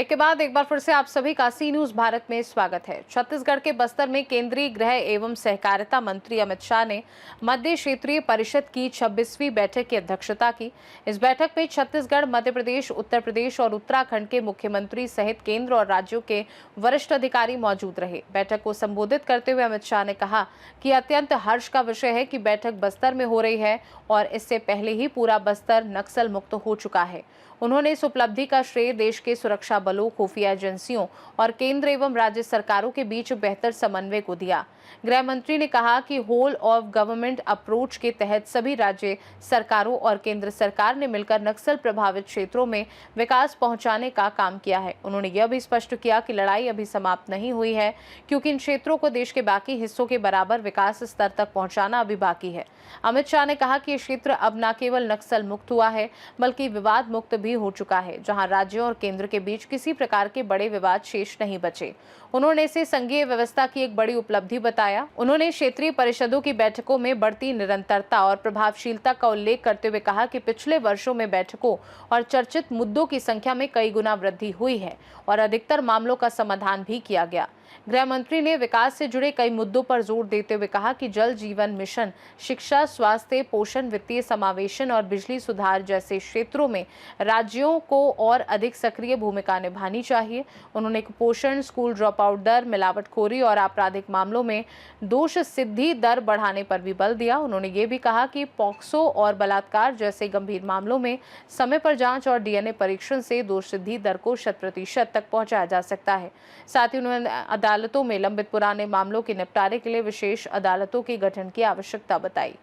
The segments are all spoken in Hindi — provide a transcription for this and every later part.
ब्रेक के बाद एक बार फिर से आप सभी का सी न्यूज भारत में स्वागत है। छत्तीसगढ़ के बस्तर में केंद्रीय गृह एवं सहकारिता मंत्री अमित शाह ने मध्य क्षेत्रीय परिषद की 26वीं बैठक की अध्यक्षता की। इस बैठक में छत्तीसगढ़, मध्य प्रदेश, उत्तर प्रदेश और उत्तराखंड के मुख्यमंत्री सहित केंद्र और राज्यों के वरिष्ठ अधिकारी मौजूद रहे। बैठक को संबोधित करते हुए अमित शाह ने कहा कि अत्यंत हर्ष का विषय है कि बैठक बस्तर में हो रही है और इससे पहले ही पूरा बस्तर नक्सल मुक्त हो चुका है। उन्होंने इस उपलब्धि का श्रेय देश के सुरक्षा बलों, खुफिया एजेंसियों और केंद्र एवं राज्य सरकारों के बीच बेहतर समन्वय को दिया। गृह मंत्री ने कहा कि होल ऑफ गवर्नमेंट अप्रोच के तहत सभी राज्य सरकारों और केंद्र सरकार ने मिलकर नक्सल प्रभावित क्षेत्रों में विकास पहुंचाने का काम किया है। उन्होंने यह भी स्पष्ट किया कि लड़ाई अभी समाप्त नहीं हुई है, क्योंकि इन क्षेत्रों को देश के बाकी हिस्सों के बराबर विकास स्तर तक पहुंचाना अभी बाकी है। अमित शाह ने कहा कि ये क्षेत्र अब न केवल नक्सल मुक्त हुआ है, बल्कि विवाद मुक्त भी हो चुका है, जहां राज्यों और केंद्र के बीच किसी प्रकार के बड़े विवाद शेष नहीं बचे। उन्होंने इसे संघीय व्यवस्था की एक बड़ी उपलब्धि बताया। उन्होंने क्षेत्रीय परिषदों की बैठकों में बढ़ती निरंतरता और प्रभावशीलता का उल्लेख करते हुए कहा कि पिछले वर्षों में बैठकों और चर्चित मुद्दों की संख्या में कई गुना वृद्धि हुई है और अधिकतर मामलों का समाधान भी किया गया। गृह मंत्री ने विकास से जुड़े कई मुद्दों पर जोर देते हुए कहा कि जल जीवन मिशन, शिक्षा, स्वास्थ्य, पोषण, वित्तीय समावेशन और बिजली सुधार जैसे क्षेत्रों में राज्यों को और अधिक सक्रिय भूमिका निभानी चाहिए। उन्होंने कुपोषण, स्कूल ड्रॉप आउट दर, मिलावटखोरी और आपराधिक मामलों में दोष सिद्धि दर बढ़ाने पर भी बल दिया। उन्होंने ये भी कहा कि पॉक्सो और बलात्कार जैसे गंभीर मामलों में समय पर जांच और डीएनए परीक्षण से दोष सिद्धि दर को 100% तक पहुंचाया जा सकता है। साथ ही उन्होंने अदालतों में लंबित पुराने मामलों के निपटारे के लिए विशेष अदालतों के गठन की आवश्यकता बताई।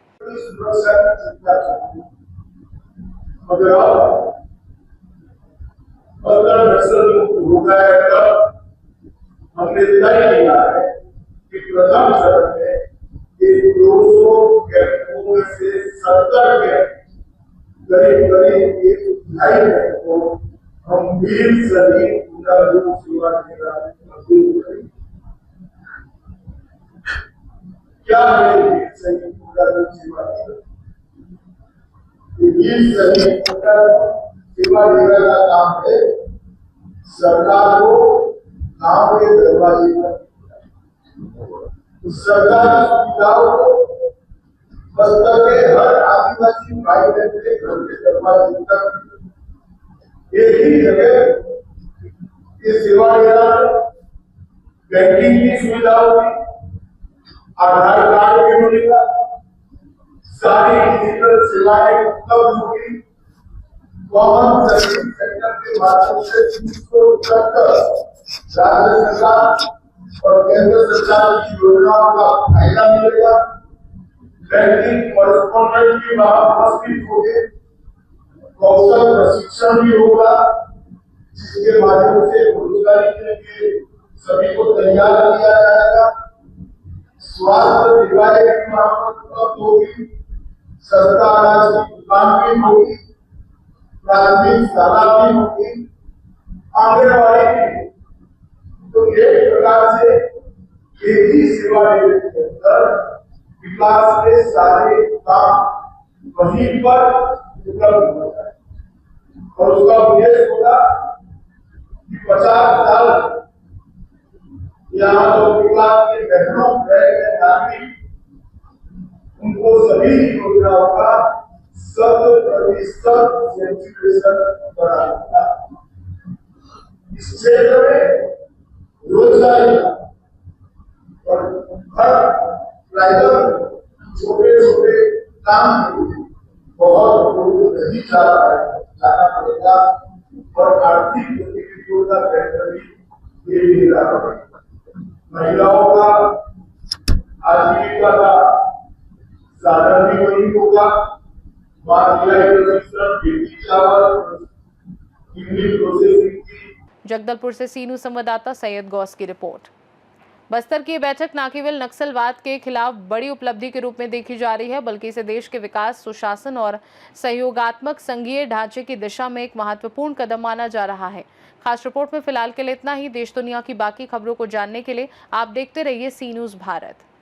हमने तय किया है कि प्रथम चरण में 200 कैंपों में से 70 करीब 1.5 कैंपों हम वीर शहीद पुनर्भूमि सेवा देना मंजूर करेंगे। क्या है वीर शहीद पुनर्भूमि सेवा देना? वीर शहीद पुनर्भूमि सेवा देना का काम है सरकार को गांव के दरवाजे पर सरकारी सुविधाओं को बस्तर के हर आदिवासी भाई बहन के घर के दरवाजे तक एक ही जगह ये सेवा देना, बैंकिंग की सुविधा होगी, आधार कार्ड भी मिलेगा, सारी डिजिटल सेवाएं उपलब्ध होगी। कॉमन सर्विस सेंटर के माध्यम से 375 राज्य सरकार और केंद्र सरकार की योजनाओं का फायदा मिलेगा। बैंकिंग कॉरेस्पॉन्डेंट भी वहां उपस्थित होंगे, कौशल प्रशिक्षण भी होगा, जिसके माध्यम से रोजगारी के लिए सभी को तैयार किया जाएगा। स्वास्थ्य सेवाएं भी वहां पर उपलब्ध होगी, सस्ता अनाज की दुकान भी होगी, प्राथमिक शाला भी होगी, आंगनबाड़ी भी। तो एक प्रकार से एक ही सेवा देने के अंदर विकास के सारे काम वहीं पर उपलब्ध हो जाए और उसका उद्देश्य होगा कि 50 साल यहाँ जो विकास के बहनों रह गए नागरिक, उनको सभी योजनाओं का 100% सेंसिटाइजेशन कराना। इस क्षेत्र में रोजगारी और हर प्राइवेट छोटे काम बहुत दूर नहीं जाना पड़ेगा और आर्थिक गतिविधियों का बेहतर भी रहा पड़ेगा। महिलाओं का आजीविका का साधन भी वही होगा। जगदलपुर से सी न्यूज संवाददाता सैयद गौस की रिपोर्ट। बस्तर की बैठक न केवल नक्सलवाद के खिलाफ बड़ी उपलब्धि के रूप में देखी जा रही है, बल्कि इसे देश के विकास, सुशासन और सहयोगात्मक संघीय ढांचे की दिशा में एक महत्वपूर्ण कदम माना जा रहा है। खास रिपोर्ट में फिलहाल के लिए इतना ही। देश दुनिया की बाकी खबरों को जानने के लिए आप देखते रहिए सी न्यूज भारत।